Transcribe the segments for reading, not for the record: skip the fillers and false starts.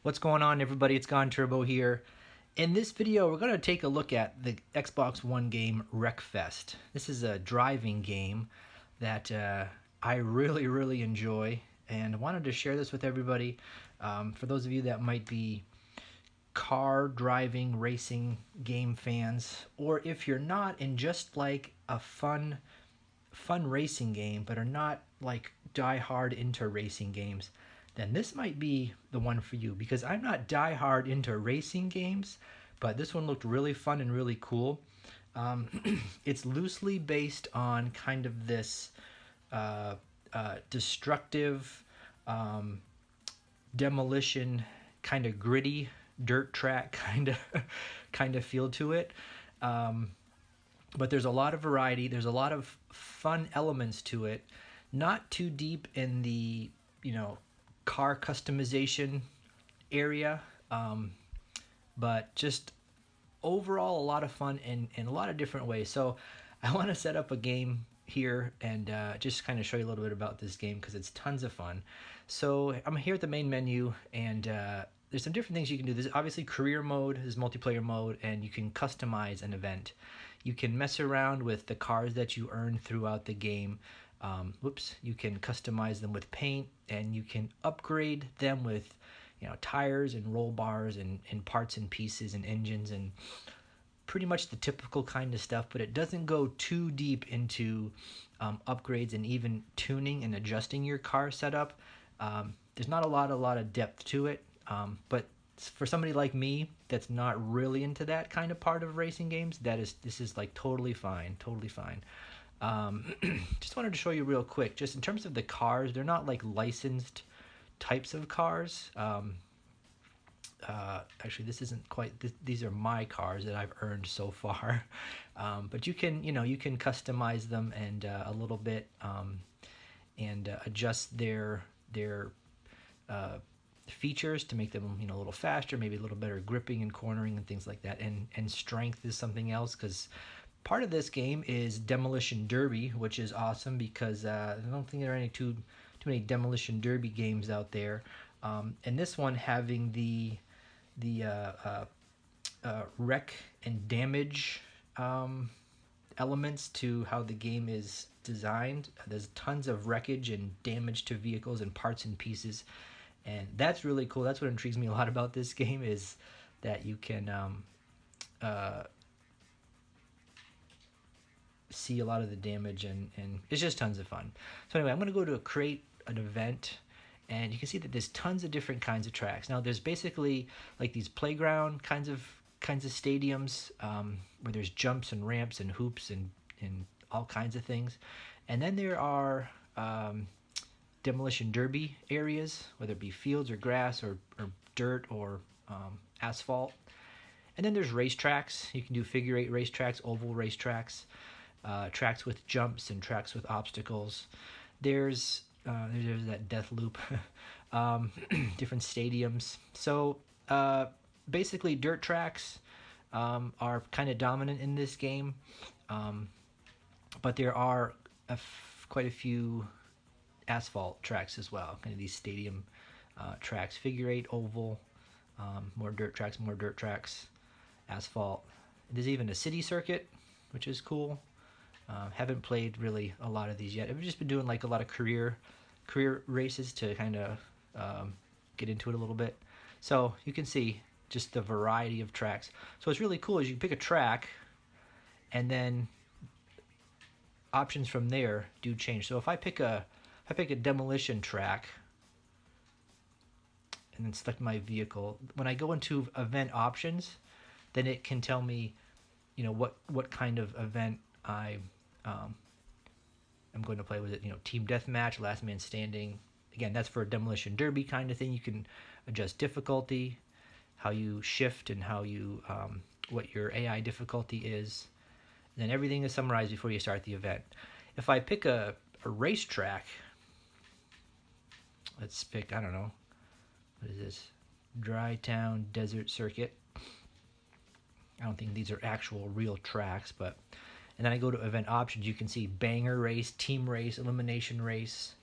What's going on, everybody? It's Gone Turbo here. In this video, we're going to take a look at the Xbox One game Wreckfest. This is a driving game that I really enjoy, and I wanted to share this with everybody. For those of you that might be car driving racing game fans, or if you're not and just like a fun racing game but are not like die hard into racing games, then this might be the one for you, because I'm not die hard into racing games, but this one looked really fun and really cool. It's loosely based on kind of this destructive demolition, kind of gritty dirt track kind of feel to it. But there's a lot of variety. There's a lot of fun elements to it. Not too deep in the, car customization area, but just overall a lot of fun in a lot of different ways. So I want to set up a game here and just kind of show you a little bit about this game, because it's tons of fun. So I'm here at the main menu, and there's some different things you can do. There's obviously career mode, there's multiplayer mode, and you can customize an event. You can mess around with the cars that you earn throughout the game. You can customize them with paint, and you can upgrade them with tires and roll bars and parts and pieces and engines and pretty much the typical kind of stuff. But it doesn't go too deep into upgrades and even tuning and adjusting your car setup. There's not a lot of depth to it, but for somebody like me that's not really into that kind of part of racing games, this is like totally fine. Just wanted to show you real quick, just in terms of the cars, they're not like licensed types of cars. Actually, this isn't quite, these are my cars that I've earned so far. But you can customize them and a little bit, and adjust their features to make them a little faster, maybe a little better gripping and cornering and things like that. And strength is something else, because part of this game is Demolition Derby, which is awesome, because I don't think there are any too many Demolition Derby games out there. And this one having the wreck and damage elements to how the game is designed. There's tons of wreckage and damage to vehicles and parts and pieces, and that's really cool. That's what intrigues me a lot about this game, is that you can see a lot of the damage, and it's just tons of fun. So anyway, I'm going to go to create an event, and you can see that there's tons of different kinds of tracks. Now there's basically like these playground kinds of stadiums, where there's jumps and ramps and hoops and all kinds of things. And then there are demolition derby areas, whether it be fields or grass or dirt or asphalt. And then there's racetracks. You can do figure 8 racetracks, oval racetracks, tracks with jumps and tracks with obstacles. There's that death loop. Different stadiums. So basically dirt tracks are kind of dominant in this game, but there are quite a few asphalt tracks as well, kind of these stadium tracks, figure 8, oval, more dirt tracks, asphalt. There's even a city circuit, which is cool. Haven't played really a lot of these yet. I've just been doing like a lot of career races to kind of get into it a little bit. So you can see just the variety of tracks. So what's really cool is you can pick a track, and then options from there do change. So if I pick a demolition track and then select my vehicle, when I go into event options, then it can tell me what kind of event I'm going to play. With it, team deathmatch, last man standing. Again, that's for a demolition derby kind of thing. You can adjust difficulty, how you shift, and how you what your AI difficulty is. And then everything is summarized before you start the event. If I pick a racetrack, let's pick, I don't know, what is this? Dry Town Desert Circuit. I don't think these are actual real tracks, but. And then I go to event options. You can see banger race, team race, elimination race.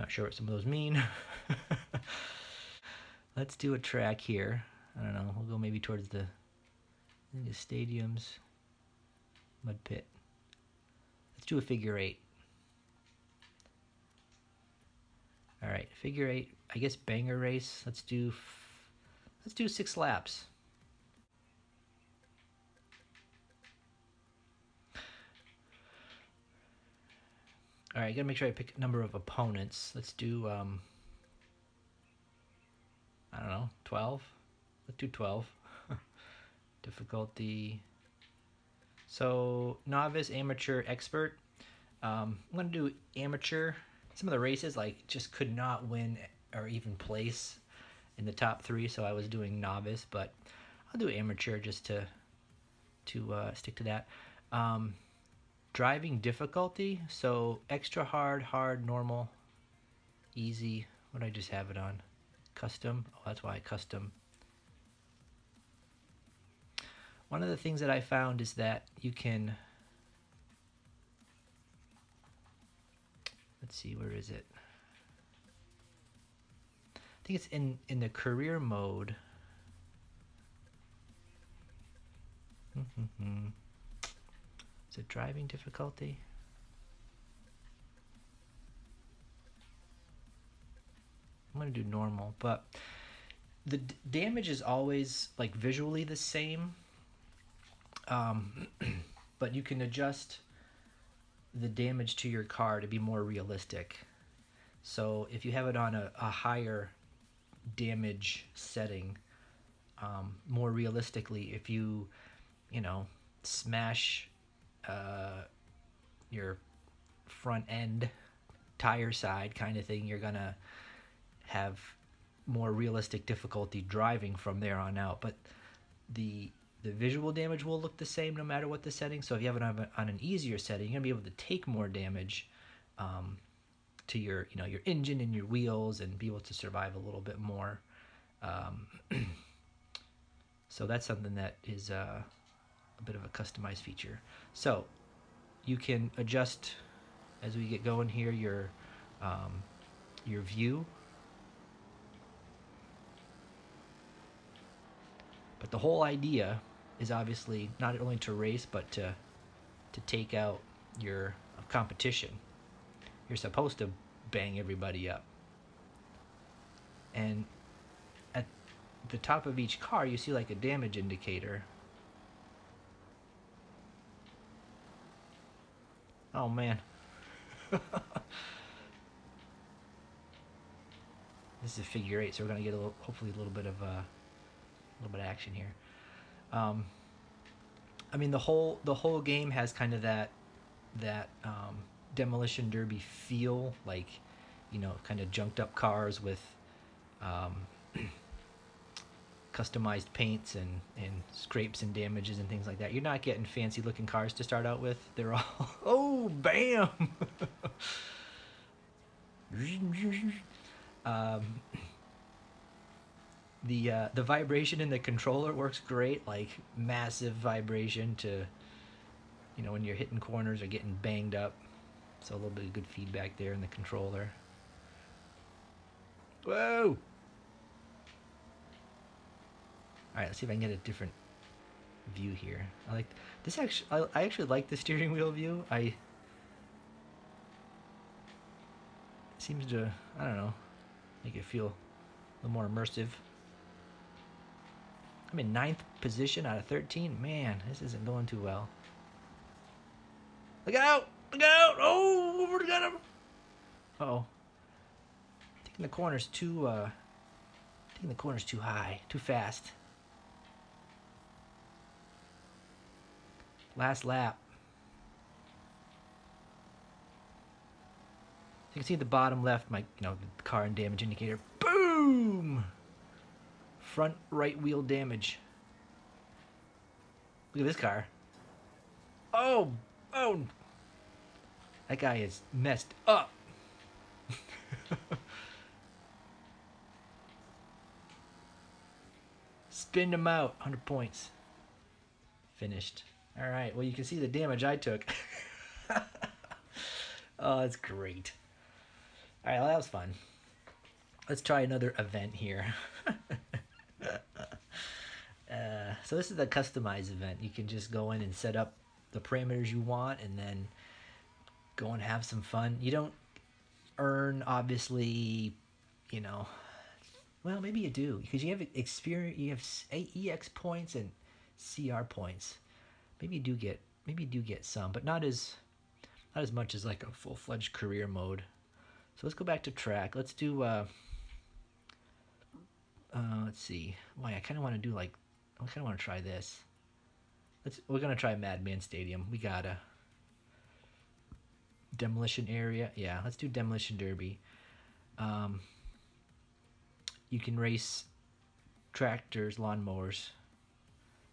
Not sure what some of those mean. Let's do a track here. I don't know. We'll go maybe towards the stadiums. Mud pit. Let's do a figure eight. All right, figure eight. I guess banger race. Let's do 6 laps. All right, gotta make sure I pick a number of opponents. Let's do I don't know, 12. Let's do 12. Difficulty. So novice, amateur, expert. I'm gonna do amateur. Some of the races like just could not win or even place in the top 3, so I was doing novice, but I'll do amateur just to stick to that. Driving difficulty, so extra hard, hard, normal, easy. What did I just have it on? Custom. Oh, that's why I custom. One of the things that I found is that you can, let's see, where is it? I think it's in the career mode. Is it driving difficulty? I'm gonna do normal, but the damage is always like visually the same. But you can adjust the damage to your car to be more realistic. So if you have it on a higher damage setting, more realistically, if you smash your front end tire side kind of thing, you're gonna have more realistic difficulty driving from there on out. But the visual damage will look the same no matter what the setting. So if you have it on an easier setting, you're gonna be able to take more damage to your your engine and your wheels and be able to survive a little bit more. So that's something that is a bit of a customized feature. So you can adjust as we get going here your view. But the whole idea is obviously not only to race, but to take out your competition. You're supposed to bang everybody up. And at the top of each car, you see like a damage indicator. Oh man. This is a figure eight, so we're gonna get hopefully a little bit of action here. I mean, the whole game has kind of that demolition derby feel, like kind of junked up cars with customized paints and scrapes and damages and things like that. You're not getting fancy looking cars to start out with. They're all oh bam. The vibration in the controller works great, like massive vibration to when you're hitting corners or getting banged up. So a little bit of good feedback there in the controller. Whoa! Alright, let's see if I can get a different view here. I like this. I actually like the steering wheel view. Seems to, I don't know, make it feel a little more immersive. I'm in 9th position out of 13. Man, this isn't going too well. Look out! Look out! Oh, we got him! Uh-oh. Taking the corners too high, too fast. Last lap. You can see at the bottom left, my the car and damage indicator. Boom! Front right wheel damage. Look at this car. Oh! That guy is messed up. Spin him out. 100 points. Finished. Alright, well you can see the damage I took. Oh, that's great. All right, well, that was fun. Let's try another event here. So this is the customized event. You can just go in and set up the parameters you want, and then go and have some fun. You don't earn, obviously, you know. Well, maybe you do, because you have experience. You have EX points and CR points. Maybe you do get some, but not as much as like a full fledged career mode. So let's go back to track. Let's do. Let's see. Why I kind of want to do like. I kind of want to try this. We're gonna try Madman Stadium. We gotta. Demolition area. Yeah, let's do Demolition Derby. You can race tractors, lawnmowers.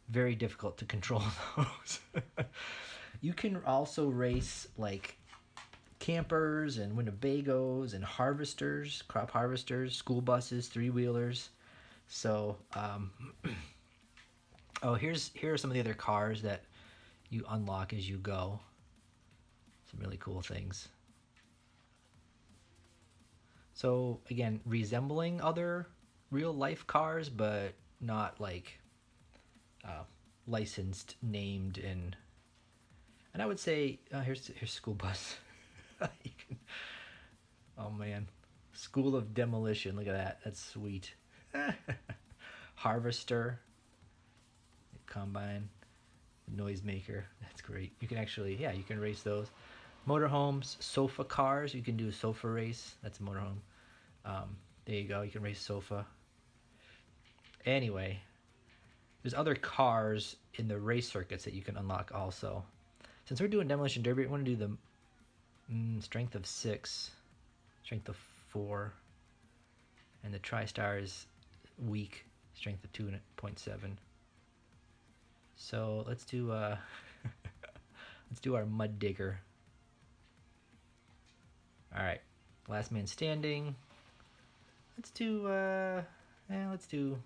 Very difficult to control those. You can also race like campers and Winnebagos and harvesters, crop harvesters, school buses, three-wheelers. So, oh, here are some of the other cars that you unlock as you go. Some really cool things. So again, resembling other real life cars, but not like licensed, named, and I would say here's school bus. Can, oh man, School of Demolition. Look at that. That's sweet. Harvester, combine, noisemaker. That's great. You can actually, yeah, you can race those. Motorhomes, sofa cars. You can do a sofa race. That's a motorhome. There you go. You can race sofa. Anyway, there's other cars in the race circuits that you can unlock also. Since we're doing Demolition Derby, we want to do the strength of 6, strength of 4, and the TriStar is weak, strength of 2.7. So let's do let's do our Mud Digger. All right, last man standing. Let's do let's do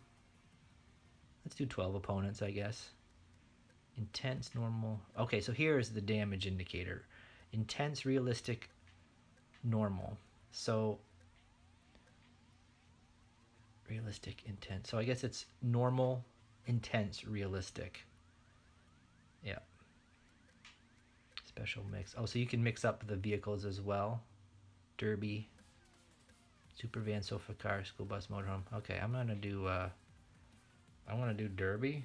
12 opponents, I guess. Intense, normal. Okay, so here is the damage indicator. Intense, realistic, normal. So realistic, intense. So I guess it's normal, intense, realistic. Yeah. Special mix. Oh, so you can mix up the vehicles as well. Derby, super van, sofa car, school bus, motorhome. Okay, I'm gonna do I want to do Derby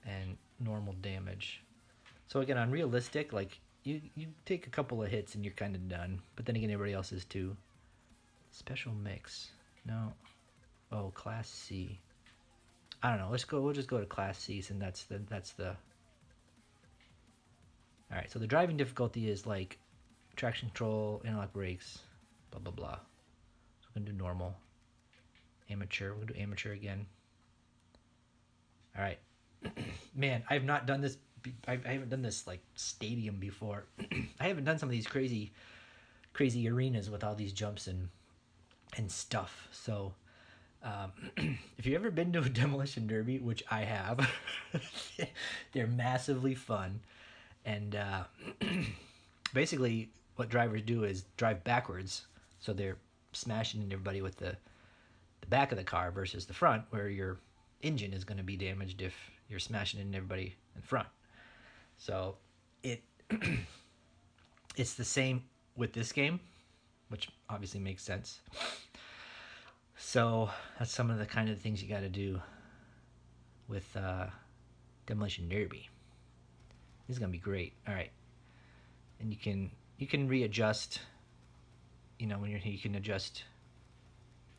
and normal damage. So again, on realistic, like you take a couple of hits and you're kind of done. But then again, everybody else is too. Special mix. No. Oh, Class C. I don't know. We'll just go to Class C, and that's the. All right. So the driving difficulty is like traction control, analog brakes, blah blah blah. So we're gonna do normal. Amateur. We'll do amateur again. All right. Man, I've not done this. I haven't done this like stadium before. I haven't done some of these crazy arenas with all these jumps and stuff. So, if you've ever been to a demolition derby, which I have, they're massively fun. And basically, what drivers do is drive backwards, so they're smashing into everybody with the back of the car versus the front, where your engine is going to be damaged if you're smashing into everybody in front. So it's the same with this game, which obviously makes sense. So that's some of the kind of things you got to do with Demolition Derby. This is gonna be great. All right, and you can readjust. You know, when you can adjust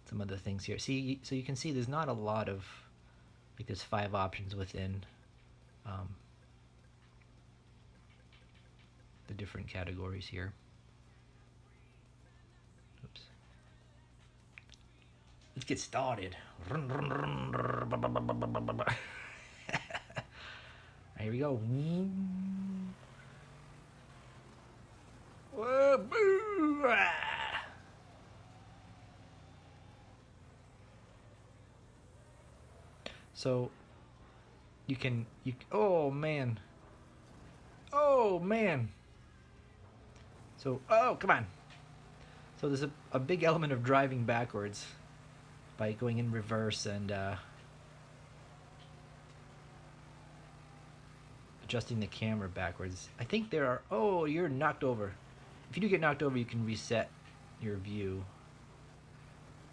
some of the things here. See, so you can see there's not a lot of, like, there's 5 options within the different categories here. Oops. Let's get started. Here we go. So oh man. So, oh, come on. So there's a big element of driving backwards by going in reverse and adjusting the camera backwards. I think there are... Oh, you're knocked over. If you do get knocked over, you can reset your view.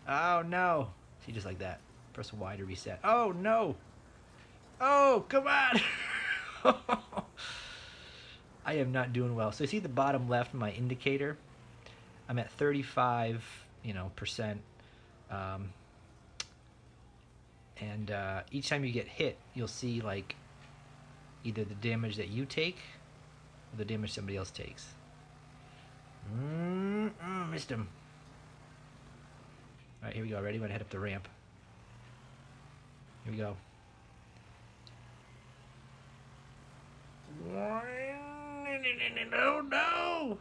Oh, no. See, just like that. Press Y to reset. Oh, no. Oh, come on. I am not doing well. So you see the bottom left, my indicator? I'm at 35, percent. And each time you get hit, you'll see, like, either the damage that you take or the damage somebody else takes. Missed him. Alright, here we go. Ready? I'm going to head up the ramp. Here we go. Oh, no!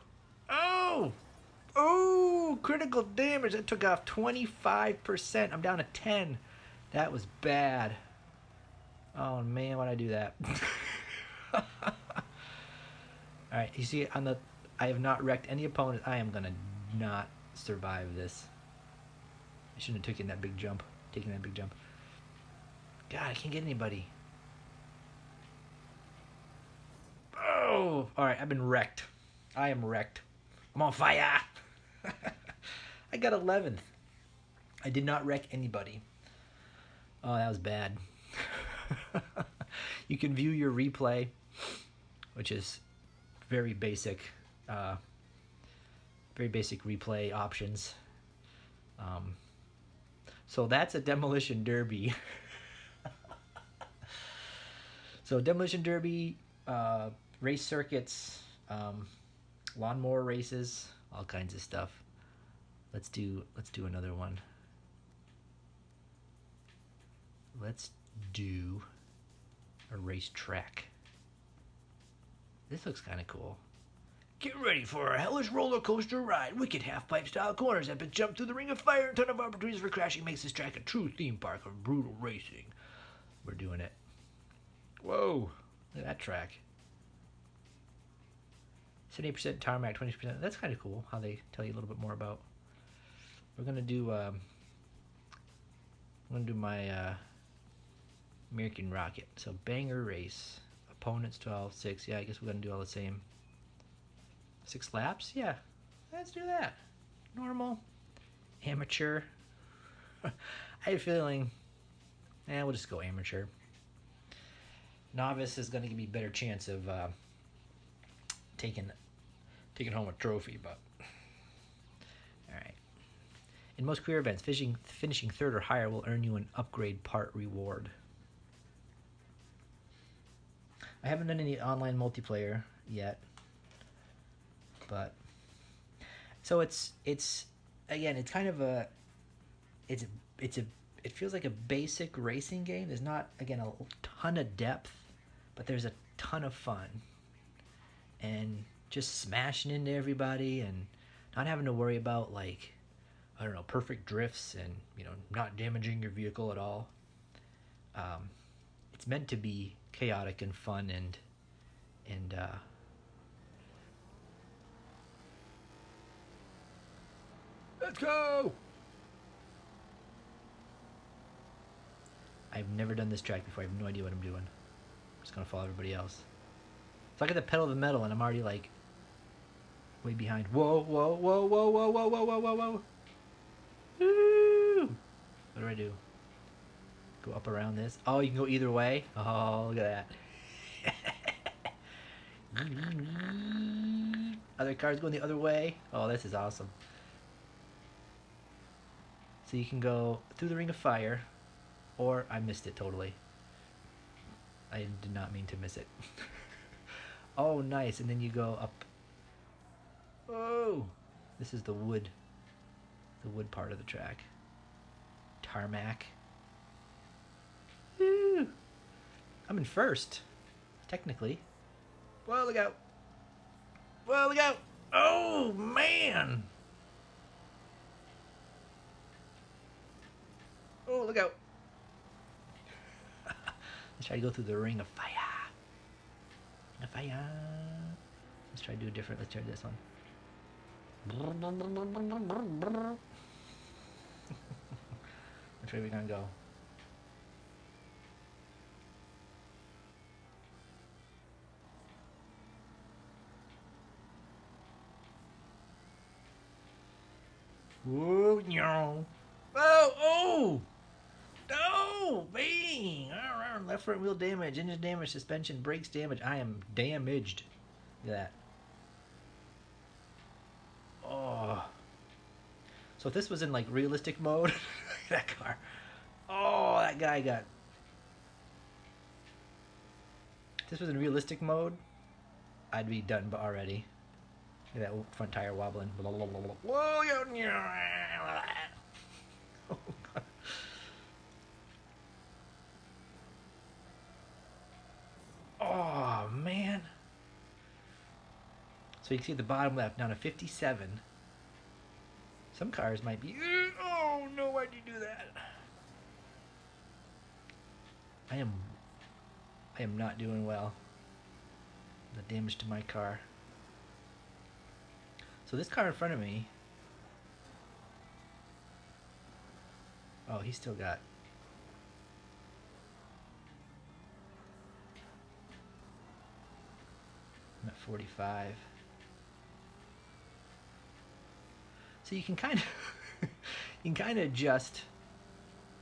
Oh! Oh! Critical damage. That took off 25%. I'm down to 10. That was bad. Oh, man, why'd I do that? Alright, you see on the... I have not wrecked any opponent. I am going to not survive this. I shouldn't have taken that big jump. God, I can't get anybody. Oh! Alright, I've been wrecked. I am wrecked. I'm on fire! I got 11th. I did not wreck anybody. Oh, that was bad. You can view your replay, which is very basic replay options. So that's a demolition derby. So demolition derby, race circuits, lawnmower races, all kinds of stuff. Let's do another one. Let's do a racetrack. This looks kind of cool. Get ready for a hellish roller coaster ride. Wicked half-pipe style corners, epic jump through the ring of fire, and ton of opportunities for crashing makes this track a true theme park of brutal racing. We're doing it. Whoa, look at that track. 78% tarmac, 20%. That's kind of cool how they tell you a little bit more about. We're gonna do my American Rocket. So banger race. Opponents 12, 6. Yeah, I guess we're gonna do all the same. 6 laps? Yeah. Let's do that. Normal. Amateur. I have a feeling we'll just go amateur. Novice is gonna give me a better chance of taking home a trophy, but alright. In most career events, finishing 3rd or higher will earn you an upgrade part reward. I haven't done any online multiplayer yet, but so it's again, it's kind of it feels like a basic racing game. There's not, again, a ton of depth, but there's a ton of fun, and just smashing into everybody and not having to worry about, like, I don't know, perfect drifts and, not damaging your vehicle at all. It's meant to be chaotic and fun and let's go! I've never done this track before. I have no idea what I'm doing. I'm just gonna follow everybody else. So I got the pedal to the metal and I'm already, like, way behind. Whoa, whoa, whoa, whoa, whoa, whoa, whoa, whoa, whoa, whoa. Woo! What do I do? Go up around this? Oh, you can go either way? Oh, look at that. Other cars going the other way? Oh, this is awesome. So you can go through the ring of fire, or I missed it totally. I did not mean to miss it. Oh, nice. And then you go up. Oh, this is the wood part of the track. Tarmac. Woo! I'm in first, technically. Whoa, look out. Whoa, look out. Oh, man. Oh, look out. Let's try to go through the ring of fire. Ring of fire. Let's try to do a different. Let's try this one. Which way are we gonna go? Whoa, no. Oh, oh! No! Bang! Left front wheel damage, engine damage, suspension, brakes damage. I am damaged. Look at that. Oh. So if this was in like realistic mode, that car. Oh, that guy got. If this was in realistic mode, I'd be done already. Look at that front tire wobbling. Whoa, yeah. Oh, God. Oh, man. So you can see the bottom left down to 57. Some cars might be. Oh no! Why'd you do that? I am not doing well. The damage to my car. So this car in front of me. Oh, he's still got. I'm at 45. So you can kind of adjust.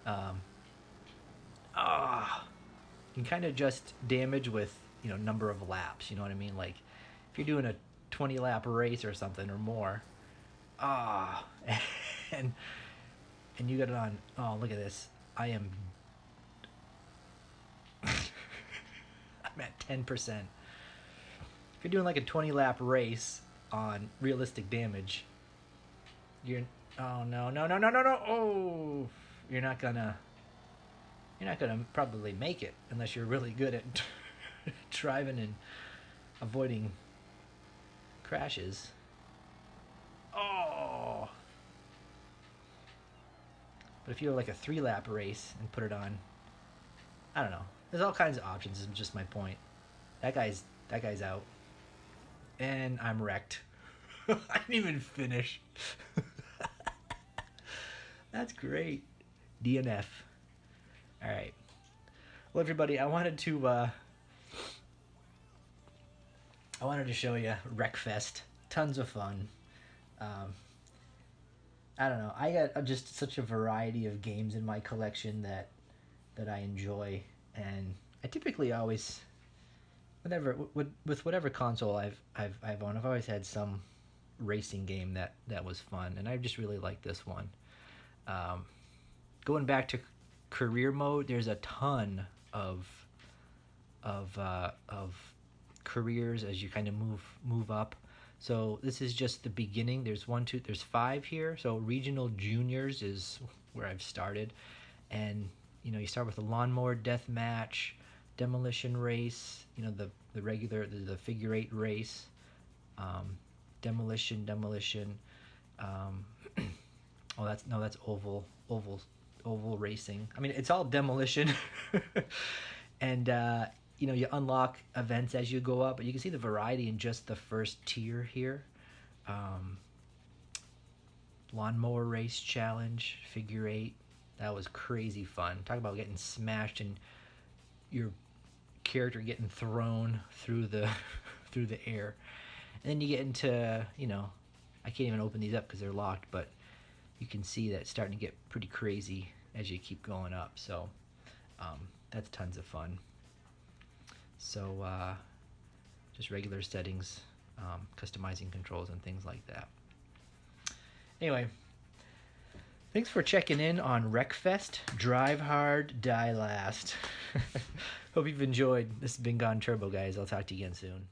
You can kind of adjust damage with number of laps. You know what I mean? Like if you're doing a 20 lap race or something or more. And you got it on. Oh, look at this. I am. I'm at 10%. If you're doing like a 20 lap race on realistic damage. Oh no. Oh, you're not gonna probably make it unless you're really good at driving and avoiding crashes. Oh, but if you're like a 3 lap race and put it on, I don't know. There's all kinds of options. Is just my point. That guy's out, and I'm wrecked. I didn't even finish. That's great. DNF. All right. Well, everybody, I wanted to show you Wreckfest. Tons of fun. I don't know. I got just such a variety of games in my collection that I enjoy, and I typically always, with whatever console I've owned, I've always had some racing game that was fun, and I just really like this one. Going back to career mode, there's a ton of careers as you kind of move up. So this is just the beginning. There's 5 here. So regional juniors is where I've started, and you start with a lawnmower death match, demolition race. The regular the figure 8 race, demolition. Oh, that's oval racing. I mean, it's all demolition. And you unlock events as you go up, but you can see the variety in just the first tier here. Lawnmower race challenge, figure 8. That was crazy fun. Talk about getting smashed and your character getting thrown through the air. And then you get into, I can't even open these up because they're locked, but you can see that it's starting to get pretty crazy as you keep going up. So that's tons of fun. So just regular settings, customizing controls and things like that. Anyway, thanks for checking in on Wreckfest. Drive hard, die last. Hope you've enjoyed. This has been Gone Turbo, guys. I'll talk to you again soon.